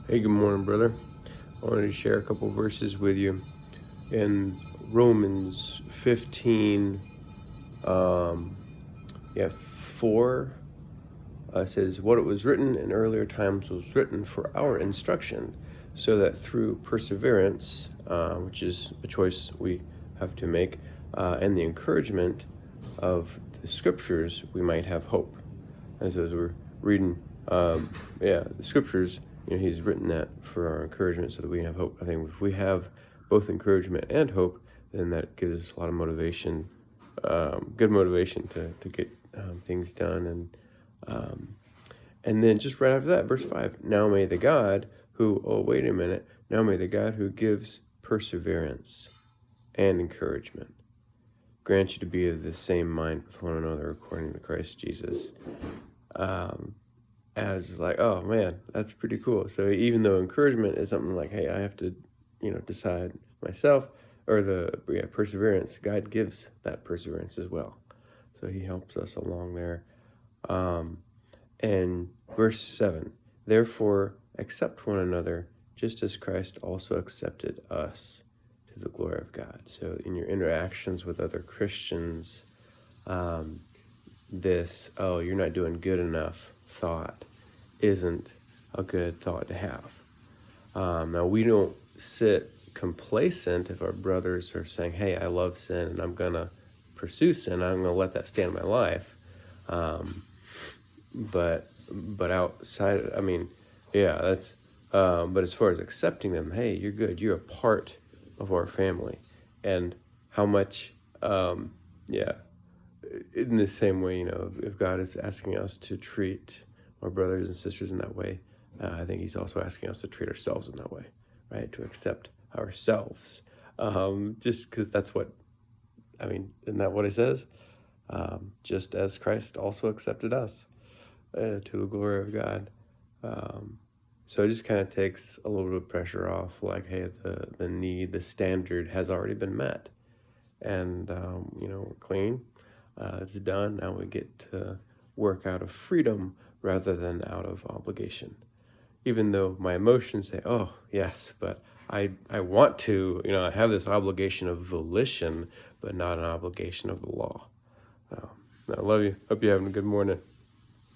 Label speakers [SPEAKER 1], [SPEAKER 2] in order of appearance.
[SPEAKER 1] Hey, good morning, brother. I wanted to share a couple verses with you. In Romans 15, 4, says, "What it was written in earlier times was written for our instruction, so that through perseverance, which is a choice we have to make, and the encouragement of the scriptures, we might have hope." And so as we're reading, the scriptures, he's written that for our encouragement so that we have hope. I think if we have both encouragement and hope, then that gives us a lot of motivation, good motivation to get things done. And then just right after that, verse 5, now may the God now may the God who gives perseverance and encouragement grant you to be of the same mind with one another according to Christ Jesus. As like, oh man, that's pretty cool. So even though encouragement is something like, hey, I have to, decide myself, or perseverance, God gives that perseverance as well. So he helps us along there. And verse 7, therefore accept one another just as Christ also accepted us to the glory of God. So in your interactions with other Christians, you're not doing good enough thought isn't a good thought to have. Now, we don't sit complacent if our brothers are saying, hey, I love sin and I'm going to pursue sin. I'm going to let that stay in my life. But outside, but as far as accepting them, hey, you're good. You're a part of our family. And how much, in the same way, if God is asking us to treat our brothers and sisters in that way, I think he's also asking us to treat ourselves in that way, right? To accept ourselves. Just because that's isn't that what it says? Just as Christ also accepted us to the glory of God. So it just kind of takes a little bit of pressure off, like, hey, the standard has already been met. And, we're clean. It's done. Now we get to work out of freedom rather than out of obligation. Even though my emotions say, oh, yes, but I want to, I have this obligation of volition, but not an obligation of the law. I love you. Hope you're having a good morning.